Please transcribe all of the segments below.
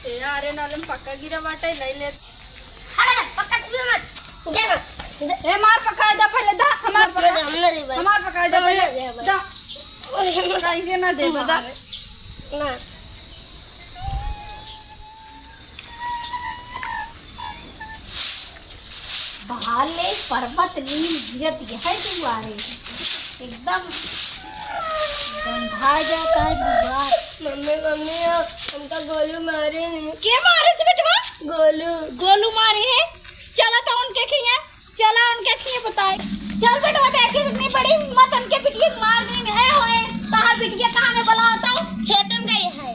ए अरे नाले में पक्का गिरा बाटे ले ले अरे पक्का छुए मत दे ए मार पक्का दे पहले दा हमार पक्का दे पहले दा काहे ना दे दा ना भाले पर्वत नील गिरत है दुआरे एकदम गंधा जाता है दुआर। मम्मी हमका गोलू मारे नहीं। के मारे से बेटवा? गोलू मारे है। चला तो उनके खिया चला उनके खिया बताए चल बेटवा देखे इतनी बड़ी हिम्मत उनके पिटिया मार दी है होए तार पिटिया कहां में बुलाता हूं खेते में गई है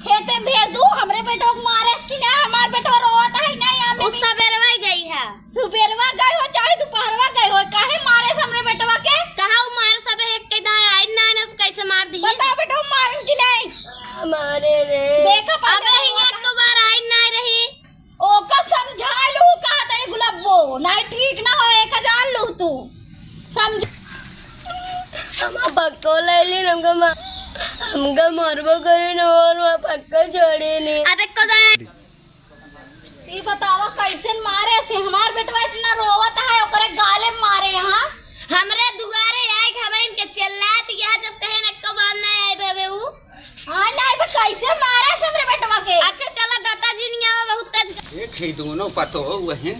खेते भेज दू हमरे बेटो को मारे इसकी ना हमार बेटो रोता है ना यहां उस सबेरवा गई है सुबेरवा गई हो चाहे दोपहरवा गई हो काहे मारे से हमरे बेटवा के कहा वो मार सबे एक के दाए आई ना ने कैसे मार दी बता बेटो मारन की नहीं मारे रे देखा अबे ही एक तो बार आई ना रही ओ का समझा लू का ते गुलाबो नहीं ठीक ना हो 1000 लू तू समझ हम पक्को ले ली हमका मारबो करे न और वहां पक्का छोड़े नहीं अबे को दाए ये बतावा कैसे मारे से हमार बेटवा इतना रोवत है ओकरे गाले में मारे यहां हमरे दुआरे आई हमें इनके चिल्लात यह जब कहे न को बात नहीं आई बेबे ऊ हां नहीं बे कैसे मारे से हमरे बेटवा के अच्छा चला दादाजी नहीं आवा बहुत तेज एक ही दोनों पतो वही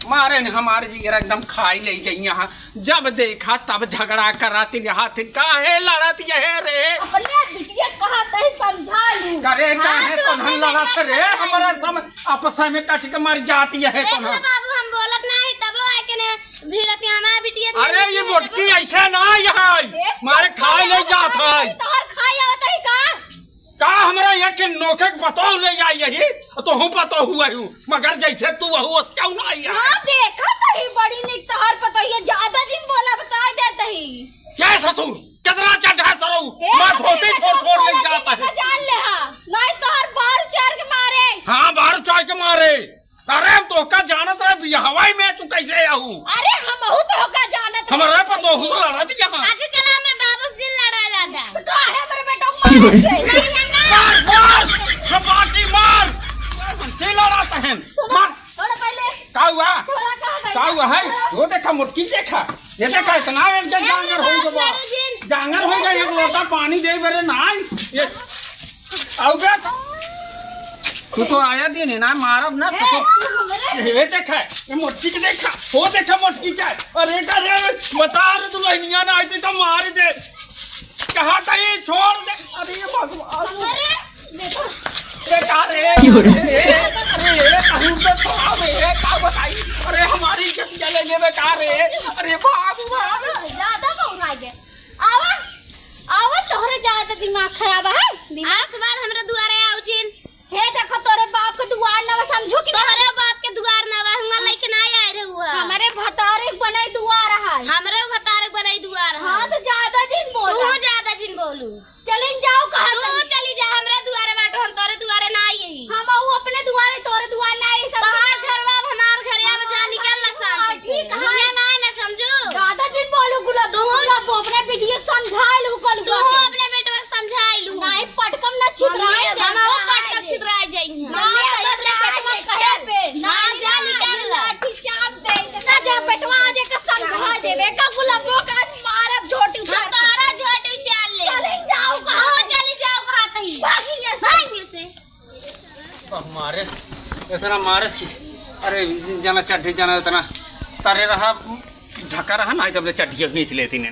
मारे ने हमारे जिगर एकदम खाई ले गई यहाँ जब देखा तब झगड़ा कराती हाथी काहे लड़त ये रे अपने बिटिया कहा तय समझा लू करे काहे तो हम लड़त रे हमारा सब आपस में कट के मर जाती है देख तो ले बाबू हम बोलत नहीं तब आए के ने भीड़त हमारा बिटिया अरे ये मोटकी ऐसे ना यहाँ मारे खाई ले जात है तोहर खाई आवत है का हमरा यहाँ के नोखे पतो ले जाई यही तो हूँ पतो हुआ हूँ मगर जैसे तू हो क्यों ना आई हां देखा तही बड़ी निक तोहर पता ये ज्यादा दिन बोला बता देत ही क्या ससुर कितना चढ़ा सरो मां धोते छोड़ ले जाता है जान ले हां नहीं तोहर बार चार के मारे हाँ बार चार के मारे अरे हम तो का जानत है हवाई में तू कैसे आऊ अरे हम तो का जानत हमारे पतो हूँ लड़ा दी यहाँ अच्छा चला हमरे बाबू से लड़ा जाता का है मेरे बेटा को मारे से मार हम बाटी मार से लड़ाता है मार थोड़ा पहले का हुआ थोड़ा का हुआ है वो देखा मुटकी देखा ये देखा इतना इनके जांगर हो गया जांगर हो गया एक लोटा पानी दे मेरे नाई ये आओ बे तू तो आया दिन ना मारब ना तो ये देखा ये मुटकी के देखा वो देखा मुटकी क्या अरे करे बता रे तू लहनिया ना आई तो मार दे कहा था ये छोड़ दे अरे ये भगवान अरे देखो देखा रे अरे कहूं तो थोड़ा रे का बताई अरे हमारी इज्जत चले ले बेकार रे अरे भगवान ज्यादा पौना गए आवा आवा तोहरे ज्यादा दिमाग खराब है आज के बाद हमरे दुआरे आउचिन हे देखो तोरे बाप के दुआर ना समझो कि तोहरे बाप के दुआर ना बा हुआ लेके ना आए रे हुआ हमारे भतारे बने दुआर है हमरे भतारे बनाई दुआर हां तो ज्यादा दिन बोल तू ज्यादा जिन बोलू चलिन जाओ कहा तू चली जा हमरे दुआरे बाटो हम तोरे दुआरे ना आई ही हम वो अपने दुआरे तोरे दुआर ना आई सब तोहार घरवा हमार घरिया में जा निकल ना शांति से मुझे ना ना समझू ज्यादा दिन बोलू गुलाब गुलाब अपने बिटिया समझाई लू कल तू अपने बेटवा समझाई लू नहीं पटकम ना छितराए हम वो पटकम छितराए जाई ना अपने बेटवा कहे पे ना जा निकल लाठी चाप दे ना जा बेटवा आज के समझा देबे का गुलाब का मारब झोटी से हम तोहरा झोटी से आ ले चलिन जाओ कहा हां चली जाओ कहा तही बाकी ये भाई से मारे इतना मारे की अरे जना चड्ढी जना इतना तारे रहा ढका रहा ना तब चड्ढी खींच लेती ने